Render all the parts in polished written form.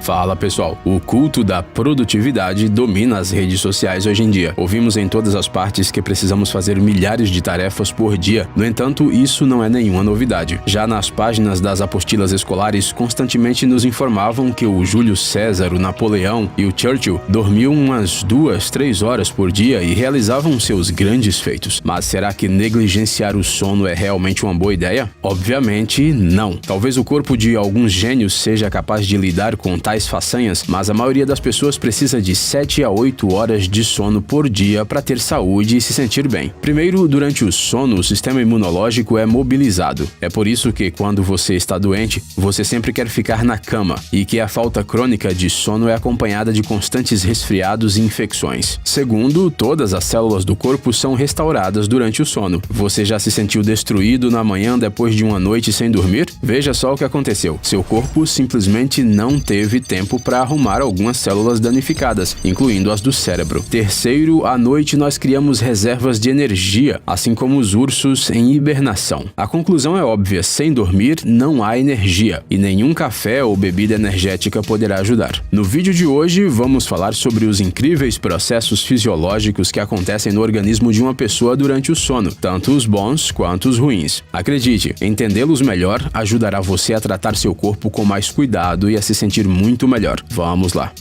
Fala pessoal, o culto da produtividade domina as redes sociais hoje em dia. Ouvimos em todas as partes que precisamos fazer milhares de tarefas por dia. No entanto, isso não é nenhuma novidade. Já nas páginas das apostilas escolares, constantemente nos informavam que o Júlio César, o Napoleão e o Churchill dormiam umas 2-3 horas por dia e realizavam seus grandes feitos. Mas será que negligenciar o sono é realmente uma boa ideia? Obviamente não. Talvez o corpo de alguns gênios seja capaz de lidar com tais façanhas, mas a maioria das pessoas precisa de 7 a 8 horas de sono por dia para ter saúde e se sentir bem. Primeiro, durante o sono, o sistema imunológico é mobilizado. É por isso que, quando você está doente, você sempre quer ficar na cama e que a falta crônica de sono é acompanhada de constantes resfriados e infecções. Segundo, todas as células do corpo são restauradas durante o sono. Você já se sentiu destruído na manhã depois de uma noite sem dormir? Veja só o que aconteceu. Seu corpo simplesmente não teve tempo para arrumar algumas células danificadas, incluindo as do cérebro. Terceiro, à noite nós criamos reservas de energia, assim como os ursos em hibernação. A conclusão é óbvia, sem dormir não há energia, e nenhum café ou bebida energética poderá ajudar. No vídeo de hoje vamos falar sobre os incríveis processos fisiológicos que acontecem no organismo de uma pessoa durante o sono, tanto os bons quanto os ruins. Acredite, entendê-los melhor ajudará você a tratar seu corpo com mais cuidado e a se sentir muito melhor. Vamos lá.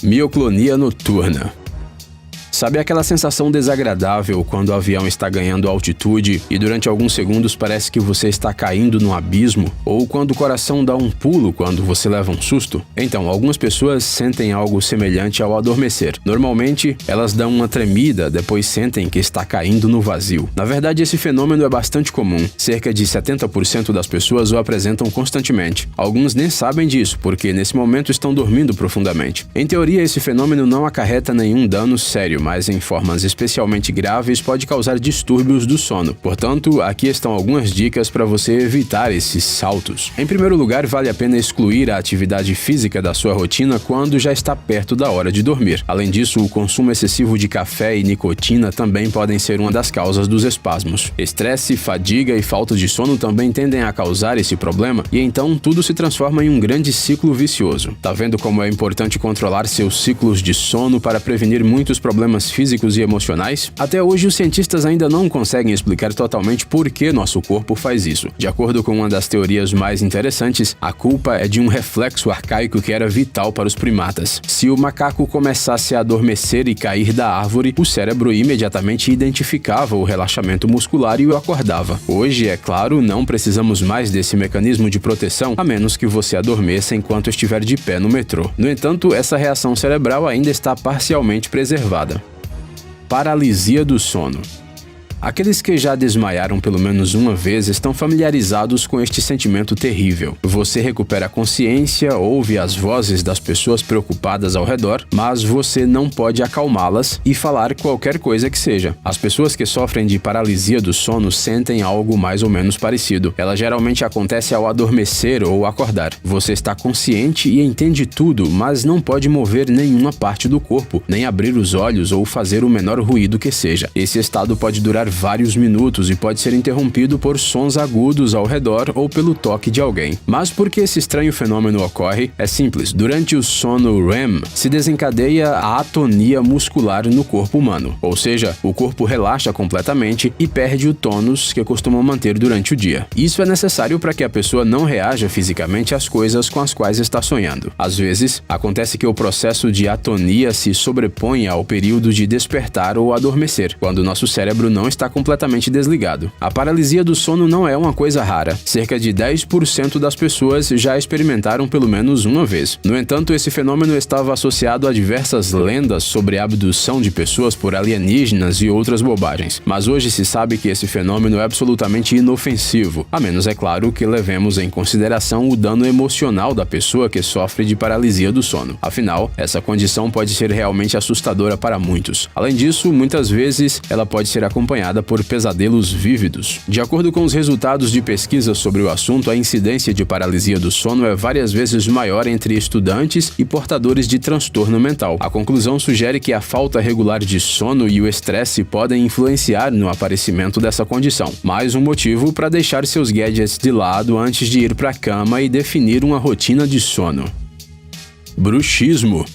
Mioclonia noturna. Sabe aquela sensação desagradável quando o avião está ganhando altitude e durante alguns segundos parece que você está caindo no abismo? Ou quando o coração dá um pulo quando você leva um susto? Então, algumas pessoas sentem algo semelhante ao adormecer. Normalmente, elas dão uma tremida, depois sentem que está caindo no vazio. Na verdade, esse fenômeno é bastante comum. Cerca de 70% das pessoas o apresentam constantemente. Alguns nem sabem disso, porque nesse momento estão dormindo profundamente. Em teoria, esse fenômeno não acarreta nenhum dano sério, mas em formas especialmente graves pode causar distúrbios do sono. Portanto, aqui estão algumas dicas para você evitar esses saltos. Em primeiro lugar, vale a pena excluir a atividade física da sua rotina quando já está perto da hora de dormir. Além disso, o consumo excessivo de café e nicotina também podem ser uma das causas dos espasmos. Estresse, fadiga e falta de sono também tendem a causar esse problema e então tudo se transforma em um grande ciclo vicioso. Tá vendo como é importante controlar seus ciclos de sono para prevenir muitos problemas físicos e emocionais? Até hoje, os cientistas ainda não conseguem explicar totalmente por que nosso corpo faz isso. De acordo com uma das teorias mais interessantes, a culpa é de um reflexo arcaico que era vital para os primatas. Se o macaco começasse a adormecer e cair da árvore, o cérebro imediatamente identificava o relaxamento muscular e o acordava. Hoje, é claro, não precisamos mais desse mecanismo de proteção, a menos que você adormeça enquanto estiver de pé no metrô. No entanto, essa reação cerebral ainda está parcialmente preservada. Paralisia do sono. Aqueles que já desmaiaram pelo menos uma vez estão familiarizados com este sentimento terrível. Você recupera a consciência, ouve as vozes das pessoas preocupadas ao redor, mas você não pode acalmá-las e falar qualquer coisa que seja. As pessoas que sofrem de paralisia do sono sentem algo mais ou menos parecido. Ela geralmente acontece ao adormecer ou acordar. Você está consciente e entende tudo, mas não pode mover nenhuma parte do corpo, nem abrir os olhos ou fazer o menor ruído que seja. Esse estado pode durar vários minutos e pode ser interrompido por sons agudos ao redor ou pelo toque de alguém. Mas por que esse estranho fenômeno ocorre? É simples. Durante o sono REM, se desencadeia a atonia muscular no corpo humano, ou seja, o corpo relaxa completamente e perde o tônus que costuma manter durante o dia. Isso é necessário para que a pessoa não reaja fisicamente às coisas com as quais está sonhando. Às vezes, acontece que o processo de atonia se sobrepõe ao período de despertar ou adormecer, quando o nosso cérebro não está completamente desligado. A paralisia do sono não é uma coisa rara. Cerca de 10% das pessoas já experimentaram pelo menos uma vez. No entanto, esse fenômeno estava associado a diversas lendas sobre a abdução de pessoas por alienígenas e outras bobagens. Mas hoje se sabe que esse fenômeno é absolutamente inofensivo, a menos, é claro, que levemos em consideração o dano emocional da pessoa que sofre de paralisia do sono. Afinal, essa condição pode ser realmente assustadora para muitos. Além disso, muitas vezes ela pode ser acompanhada acompanhada por pesadelos vívidos. De acordo com os resultados de pesquisas sobre o assunto, a incidência de paralisia do sono é várias vezes maior entre estudantes e portadores de transtorno mental. A conclusão sugere que a falta regular de sono e o estresse podem influenciar no aparecimento dessa condição. Mais um motivo para deixar seus gadgets de lado antes de ir para a cama e definir uma rotina de sono. Bruxismo.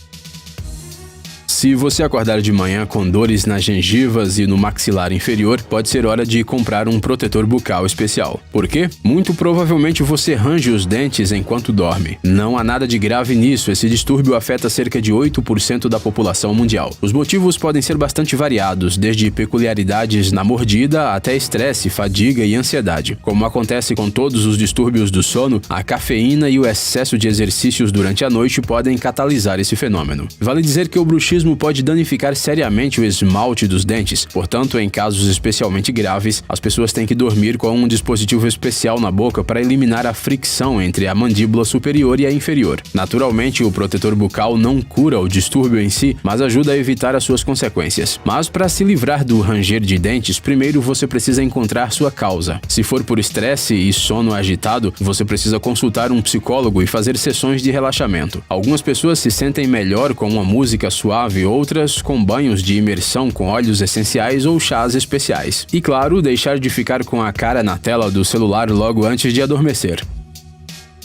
Se você acordar de manhã com dores nas gengivas e no maxilar inferior, pode ser hora de comprar um protetor bucal especial. Por quê? Muito provavelmente você range os dentes enquanto dorme. Não há nada de grave nisso, esse distúrbio afeta cerca de 8% da população mundial. Os motivos podem ser bastante variados, desde peculiaridades na mordida até estresse, fadiga e ansiedade. Como acontece com todos os distúrbios do sono, a cafeína e o excesso de exercícios durante a noite podem catalisar esse fenômeno. Vale dizer que o bruxismo pode danificar seriamente o esmalte dos dentes. Portanto, em casos especialmente graves, as pessoas têm que dormir com um dispositivo especial na boca para eliminar a fricção entre a mandíbula superior e a inferior. Naturalmente, o protetor bucal não cura o distúrbio em si, mas ajuda a evitar as suas consequências. Mas para se livrar do ranger de dentes, primeiro você precisa encontrar sua causa. Se for por estresse e sono agitado, você precisa consultar um psicólogo e fazer sessões de relaxamento. Algumas pessoas se sentem melhor com uma música suave, outras com banhos de imersão com óleos essenciais ou chás especiais. E claro, deixar de ficar com a cara na tela do celular logo antes de adormecer.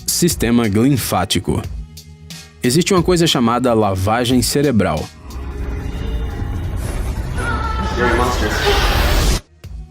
Sistema linfático. Existe uma coisa chamada lavagem cerebral.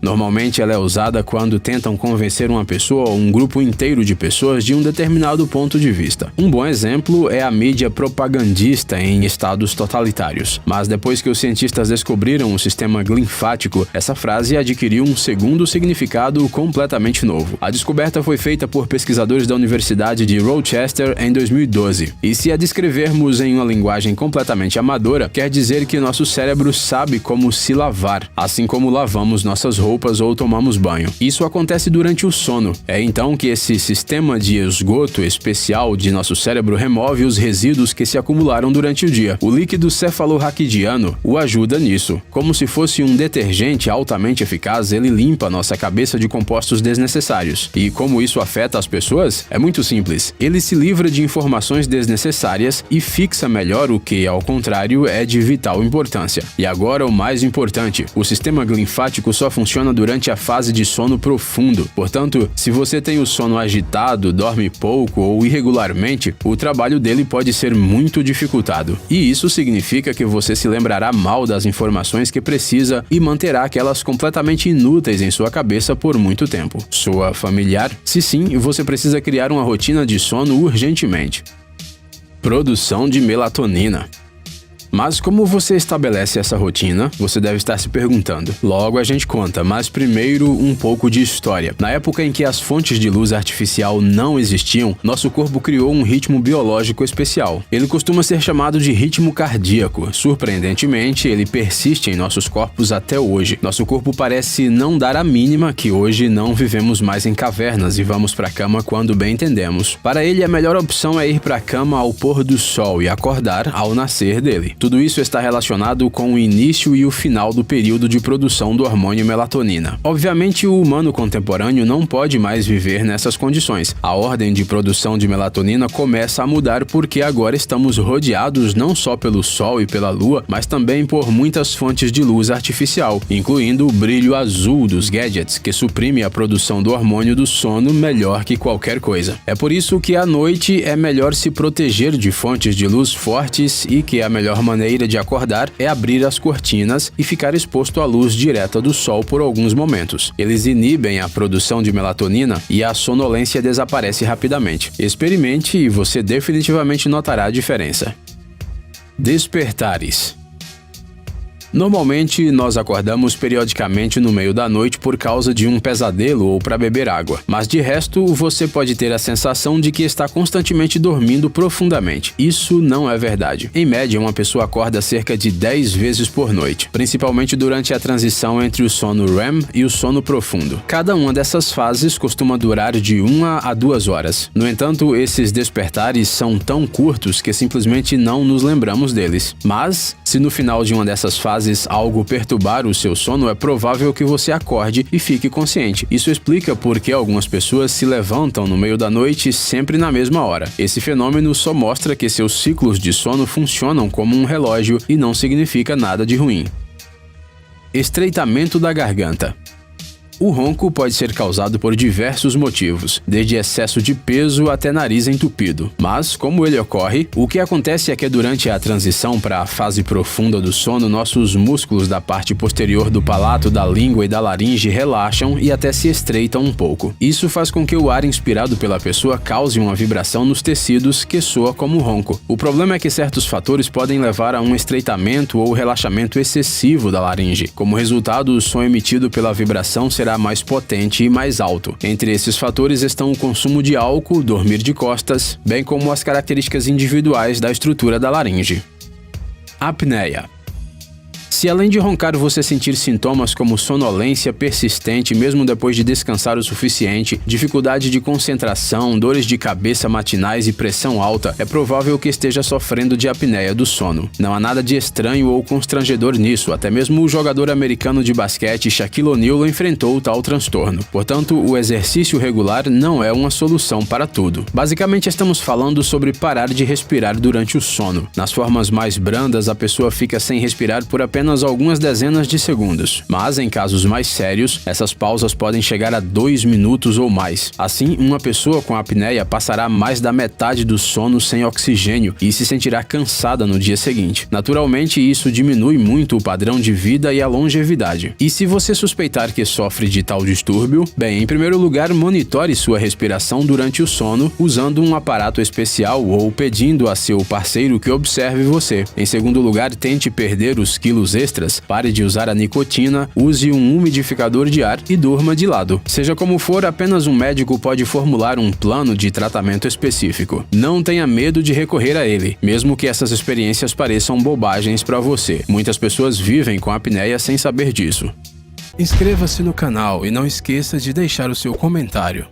Normalmente ela é usada quando tentam convencer uma pessoa ou um grupo inteiro de pessoas de um determinado ponto de vista. Um bom exemplo é a mídia propagandista em estados totalitários. Mas depois que os cientistas descobriram o sistema linfático, essa frase adquiriu um segundo significado completamente novo. A descoberta foi feita por pesquisadores da Universidade de Rochester em 2012. E se a descrevermos em uma linguagem completamente amadora, quer dizer que nosso cérebro sabe como se lavar, assim como lavamos nossas roupas ou tomamos banho. Isso acontece durante o sono. É então que esse sistema de esgoto especial de nosso cérebro remove os resíduos que se acumularam durante o dia. O líquido cefalorraquidiano o ajuda nisso. Como se fosse um detergente altamente eficaz, ele limpa nossa cabeça de compostos desnecessários. E como isso afeta as pessoas? É muito simples. Ele se livra de informações desnecessárias e fixa melhor o que, ao contrário, é de vital importância. E agora o mais importante, o sistema linfático só funciona durante a fase de sono profundo. Portanto, se você tem o sono agitado, dorme pouco ou irregularmente, o trabalho dele pode ser muito dificultado. E isso significa que você se lembrará mal das informações que precisa e manterá aquelas completamente inúteis em sua cabeça por muito tempo. Soa familiar? Se sim, você precisa criar uma rotina de sono urgentemente. Produção de melatonina. Mas como você estabelece essa rotina? Você deve estar se perguntando. Logo a gente conta, mas primeiro um pouco de história. Na época em que as fontes de luz artificial não existiam, nosso corpo criou um ritmo biológico especial. Ele costuma ser chamado de ritmo cardíaco. Surpreendentemente, ele persiste em nossos corpos até hoje. Nosso corpo parece não dar a mínima que hoje não vivemos mais em cavernas e vamos para a cama quando bem entendemos. Para ele, a melhor opção é ir para a cama ao pôr do sol e acordar ao nascer dele. Tudo isso está relacionado com o início e o final do período de produção do hormônio melatonina. Obviamente, o humano contemporâneo não pode mais viver nessas condições. A ordem de produção de melatonina começa a mudar porque agora estamos rodeados não só pelo sol e pela lua, mas também por muitas fontes de luz artificial, incluindo o brilho azul dos gadgets, que suprime a produção do hormônio do sono melhor que qualquer coisa. É por isso que à noite é melhor se proteger de fontes de luz fortes e que a melhor maneira de acordar é abrir as cortinas e ficar exposto à luz direta do sol por alguns momentos. Eles inibem a produção de melatonina e a sonolência desaparece rapidamente. Experimente e você definitivamente notará a diferença. Despertares. Normalmente, nós acordamos periodicamente no meio da noite por causa de um pesadelo ou para beber água. Mas de resto, você pode ter a sensação de que está constantemente dormindo profundamente. Isso não é verdade. Em média, uma pessoa acorda cerca de 10 vezes por noite, principalmente durante a transição entre o sono REM e o sono profundo. Cada uma dessas fases costuma durar de 1 a 2 horas. No entanto, esses despertares são tão curtos que simplesmente não nos lembramos deles. Mas, se no final de uma dessas fases fazes algo perturbar o seu sono, é provável que você acorde e fique consciente. Isso explica por que algumas pessoas se levantam no meio da noite sempre na mesma hora. Esse fenômeno só mostra que seus ciclos de sono funcionam como um relógio e não significa nada de ruim. Estreitamento da garganta. O ronco pode ser causado por diversos motivos, desde excesso de peso até nariz entupido. Mas, como ele ocorre, o que acontece é que durante a transição para a fase profunda do sono, nossos músculos da parte posterior do palato, da língua e da laringe relaxam e até se estreitam um pouco. Isso faz com que o ar inspirado pela pessoa cause uma vibração nos tecidos que soa como ronco. O problema é que certos fatores podem levar a um estreitamento ou relaxamento excessivo da laringe. Como resultado, o som emitido pela vibração será mais potente e mais alto. Entre esses fatores estão o consumo de álcool, dormir de costas, bem como as características individuais da estrutura da laringe. Apneia. Se além de roncar você sentir sintomas como sonolência persistente mesmo depois de descansar o suficiente, dificuldade de concentração, dores de cabeça matinais e pressão alta, é provável que esteja sofrendo de apneia do sono. Não há nada de estranho ou constrangedor nisso, até mesmo o jogador americano de basquete Shaquille O'Neal enfrentou tal transtorno. Portanto, o exercício regular não é uma solução para tudo. Basicamente, estamos falando sobre parar de respirar durante o sono. Nas formas mais brandas, a pessoa fica sem respirar por apenas algumas dezenas de segundos, mas em casos mais sérios, essas pausas podem chegar a 2 minutos ou mais. Assim, uma pessoa com apneia passará mais da metade do sono sem oxigênio e se sentirá cansada no dia seguinte. Naturalmente, isso diminui muito o padrão de vida e a longevidade. E se você suspeitar que sofre de tal distúrbio, bem, em primeiro lugar, monitore sua respiração durante o sono usando um aparato especial ou pedindo a seu parceiro que observe você. Em segundo lugar, tente perder os quilos extras, pare de usar a nicotina, use um umidificador de ar e durma de lado. Seja como for, apenas um médico pode formular um plano de tratamento específico. Não tenha medo de recorrer a ele, mesmo que essas experiências pareçam bobagens para você. Muitas pessoas vivem com apneia sem saber disso. Inscreva-se no canal e não esqueça de deixar o seu comentário.